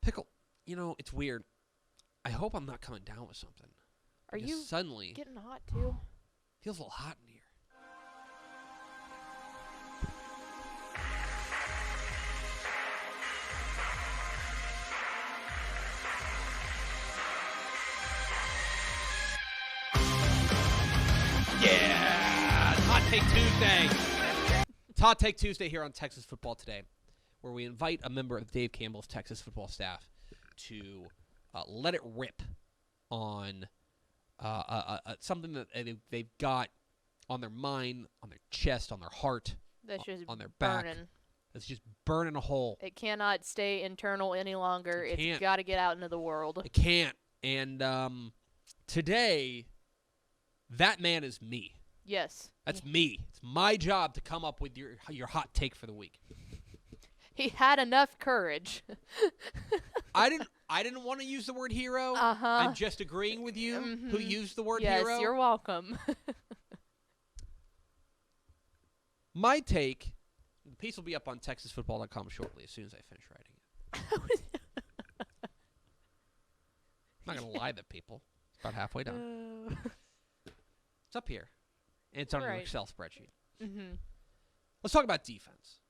Pickle, it's weird. I hope I'm not coming down with something. Are you suddenly getting hot too? Feels a little hot in here. Yeah! It's Hot Take Tuesday. It's Hot Take Tuesday here on Texas Football Today, where we invite a member of Dave Campbell's Texas football staff to let it rip on something that they've got on their mind, on their chest, on their heart, That's just on their back. burning. That's just burning a hole. It cannot stay internal any longer. It can't. It's got to get out into the world. It can't. And today, that man is me. Yes. That's me. It's my job to come up with your hot take for the week. He had enough courage. I didn't want to use the word hero. Uh-huh. I'm just agreeing with you who used the word hero. Yes, you're welcome. My take, the piece will be up on TexasFootball.com shortly as soon as I finish writing it. I'm not going to lie to people. It's about halfway done. It's up here. And it's on an Excel spreadsheet. Mm-hmm. Let's talk about defense.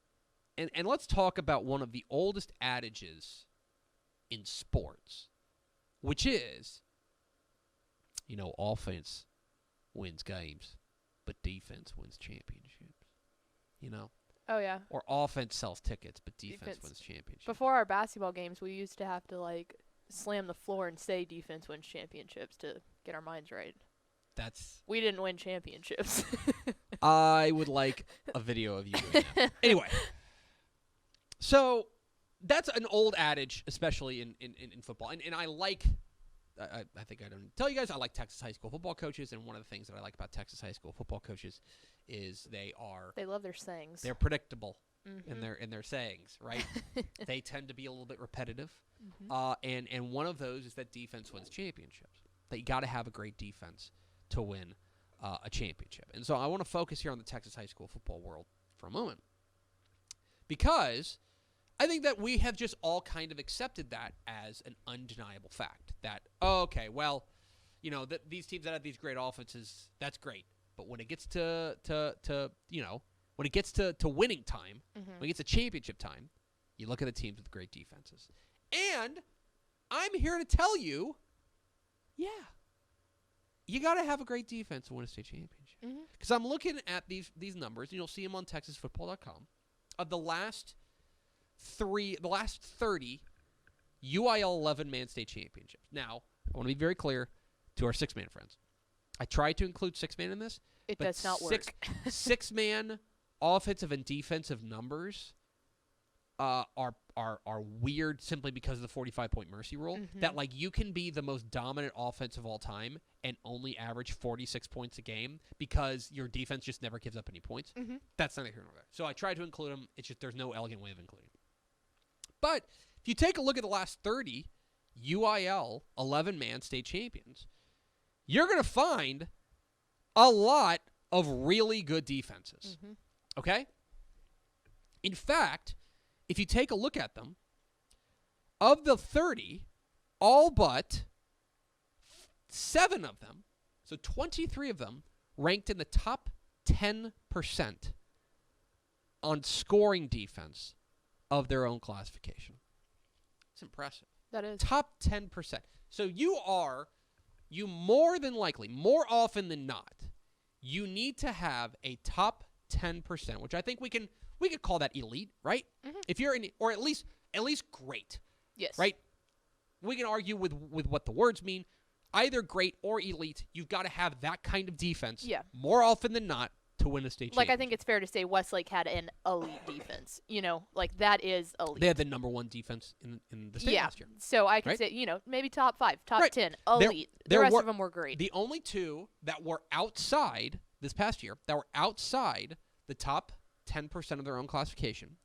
And let's talk about one of the oldest adages in sports, which is, offense wins games, but defense wins championships. Oh, yeah. Or offense sells tickets, but defense wins championships. Before our basketball games, we used to have to, slam the floor and say defense wins championships to get our minds right. We didn't win championships. I would like a video of you doing that. Anyway. So that's an old adage, especially in football. And I like, I think I don't tell you guys, I like Texas high school football coaches. And one of the things that I like about Texas high school football coaches is they love their sayings. They're predictable in their sayings, right? They tend to be a little bit repetitive. And one of those is that defense wins championships. That you got to have a great defense to win a championship. And so I want to focus here on the Texas high school football world for a moment. Because I think that we have just all kind of accepted that as an undeniable fact. That, these teams that have these great offenses, that's great. But when it gets to winning time, when it gets to championship time, you look at the teams with great defenses. And I'm here to tell you, you got to have a great defense to win a state championship. Because I'm looking at these numbers, and you'll see them on TexasFootball.com, of the last 30 UIL 11-man state championships. Now, I want to be very clear to our 6-man friends. I tried to include 6-man in this. It does not work. 6-man offensive and defensive numbers are weird simply because of the 45-point mercy rule. That you can be the most dominant offense of all time and only average 46 points a game because your defense just never gives up any points. That's neither here nor there. So I tried to include them. It's just there's no elegant way of including them. But if you take a look at the last 30 UIL 11-man state champions, you're going to find a lot of really good defenses. Okay? In fact, if you take a look at them, of the 30, all but 7 of them, so 23 of them, ranked in the top 10% on scoring defense of their own classification. It's impressive. That is. Top 10%. So you more than likely, more often than not, you need to have a top 10%, which I think we could call that elite, right? If you're in, or at least great. Yes. Right? We can argue with what the words mean. Either great or elite, you've got to have that kind of defense more often than not to win a state championship. I think it's fair to say Westlake had an elite defense. That is elite. They had the number 1 defense in the state last year. So I could say, maybe top 5, top 10, elite. The rest of them were great. The only 2 that were outside this past year, that were outside the top 10% of their own classification,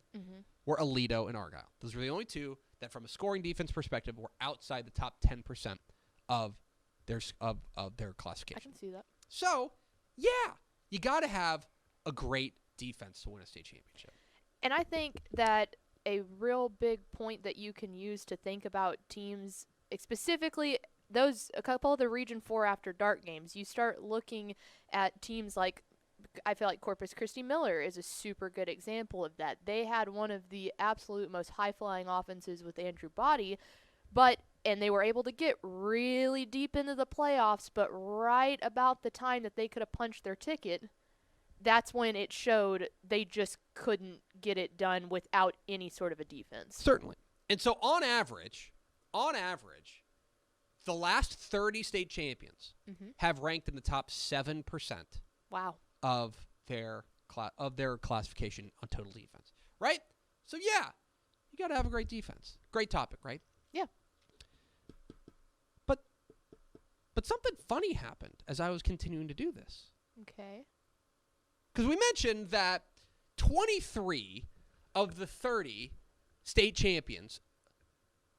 were Aledo and Argyle. Those were the only 2 that, from a scoring defense perspective, were outside the top 10% of their classification. I can see that. So, you got to have a great defense to win a state championship. And I think that a real big point that you can use to think about teams, specifically a couple of the Region 4 After Dark games. You start looking at teams like, I feel like Corpus Christi Miller is a super good example of that. They had one of the absolute most high-flying offenses with Andrew Body, and they were able to get really deep into the playoffs, but right about the time that they could have punched their ticket, that's when it showed they just couldn't get it done without any sort of a defense. Certainly. And so on average, the last 30 state champions have ranked in the top 7%. Wow. Of their classification on total defense, right? So yeah, you got to have a great defense. Great topic, right? Yeah. But something funny happened as I was continuing to do this. Okay. Because we mentioned that 23 of the 30 state champions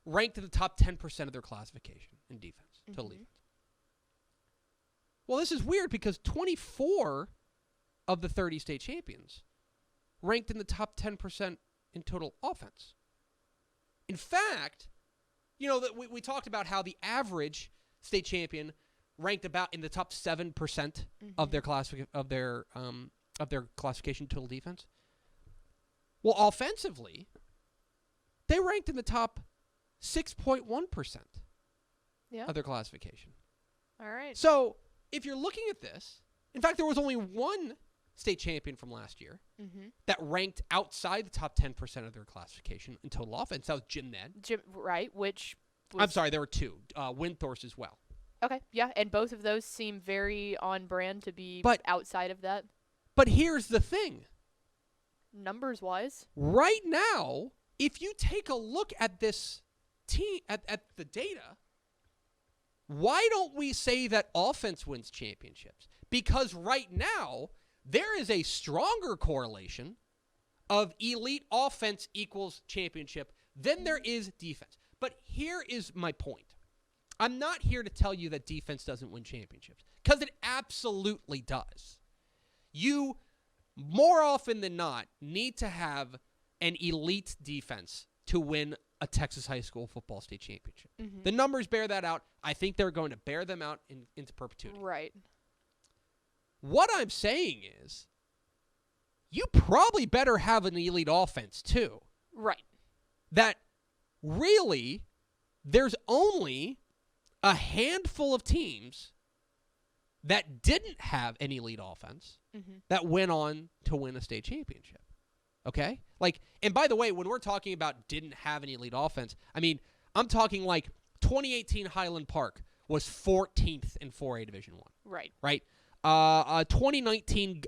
ranked in the top 10% of their classification in defense, total defense. Well, this is weird because 24 of the 30 state champions ranked in the top 10% in total offense. In fact, we talked about how the average state champion ranked about in the top 7% of their classification total defense. Well, offensively, they ranked in the top 6.1% of their classification. All right. So, if you're looking at this, in fact, there was only one state champion from last year that ranked outside the top 10% of their classification in total offense. That was Jim Ned. Right, which I'm sorry, there were two. Windthorst as well. Okay, yeah, and both of those seem very on brand to be outside of that. But here's the thing. Numbers-wise. Right now, if you take a look at this team, at the data, why don't we say that offense wins championships? Because right now, there is a stronger correlation of elite offense equals championship than there is defense. But here is my point. I'm not here to tell you that defense doesn't win championships, because it absolutely does. You, more often than not, need to have an elite defense to win a Texas high school football state championship. The numbers bear that out. I think they're going to bear them out into perpetuity. Right. What I'm saying is, you probably better have an elite offense too. Right. That really, there's only a handful of teams that didn't have an elite offense that went on to win a state championship. Okay? And by the way, when we're talking about didn't have an elite offense, I mean, I'm talking like 2018 Highland Park was 14th in 4A Division I. Right. Right? 2019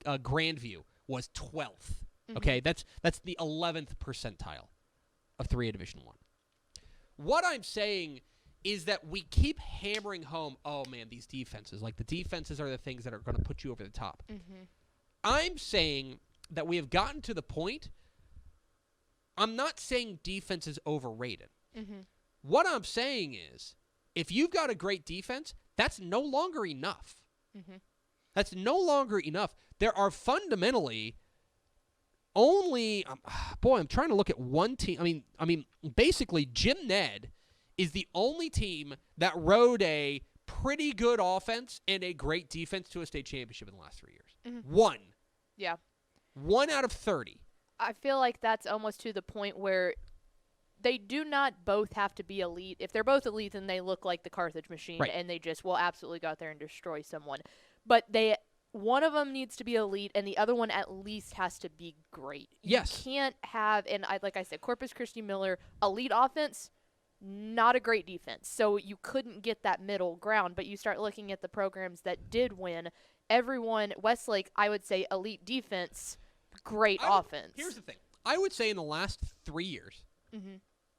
Grandview was 12th. Okay? That's the 11th percentile of 3A Division I. What I'm saying is that we keep hammering home, oh man, these defenses. Like, the defenses are the things that are going to put you over the top. I'm saying that we have gotten to the point, I'm not saying defense is overrated. What I'm saying is, if you've got a great defense, that's no longer enough. That's no longer enough. There are fundamentally only, I'm trying to look at one team. I mean, basically, Jim Ned is the only team that rode a pretty good offense and a great defense to a state championship in the last 3 years. One. Yeah. 1 out of 30. I feel like that's almost to the point where they do not both have to be elite. If they're both elite, then they look like the Carthage machine, and they just will absolutely go out there and destroy someone. But one of them needs to be elite, and the other one at least has to be great. Yes. You can't have, like I said, Corpus Christi Miller, elite offense, not a great defense. So you couldn't get that middle ground, but you start looking at the programs that did win. Everyone, Westlake, I would say elite defense, great offense. Here's the thing. I would say in the last 3 years,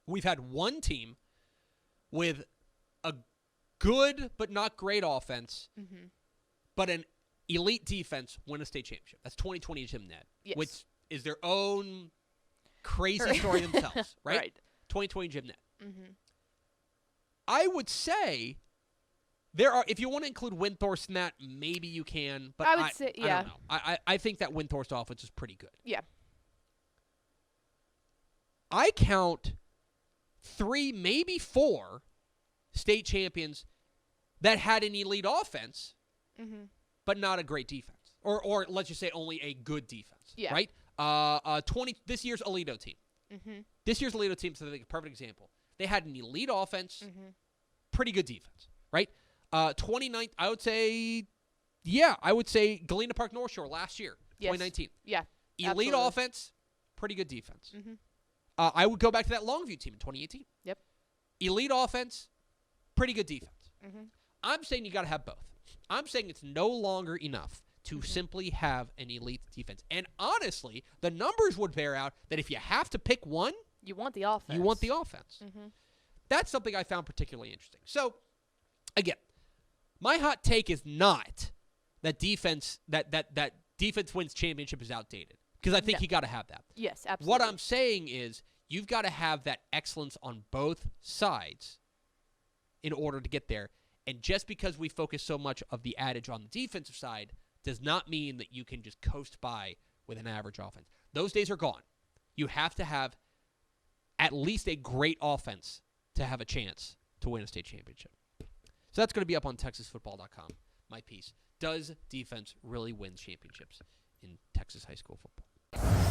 we've had one team with a good but not great offense, but an elite defense win a state championship. That's 2020 Jim Ned, which is their own crazy story themselves, right? 2020 Jim Ned. I would say there are, if you want to include Windthorst in that, maybe you can, but I don't know. I think that Windthorst offense is pretty good. Yeah. I count 3, maybe 4 state champions that had an elite offense, but not a great defense. Or let's just say only a good defense. Yeah. Right? This year's Alito team. This year's Alito team is a perfect example. They had an elite offense, pretty good defense. Right? 29th, I would say Galena Park North Shore last year, 2019. Yeah. Elite absolutely. offense, pretty good defense. I would go back to that Longview team in 2018. Yep. Elite offense, pretty good defense. I'm saying you got to have both. I'm saying it's no longer enough to simply have an elite defense. And honestly, the numbers would bear out that if you have to pick one, You want the offense. you want the offense. That's something I found particularly interesting. So, again, my hot take is not that defense wins championship is outdated, because I think you got to have that. Yes, absolutely. What I'm saying is you've got to have that excellence on both sides in order to get there. And just because we focus so much of the adage on the defensive side does not mean that you can just coast by with an average offense. Those days are gone. You have to have at least a great offense to have a chance to win a state championship. So that's going to be up on TexasFootball.com, my piece. Does defense really win championships in Texas high school football?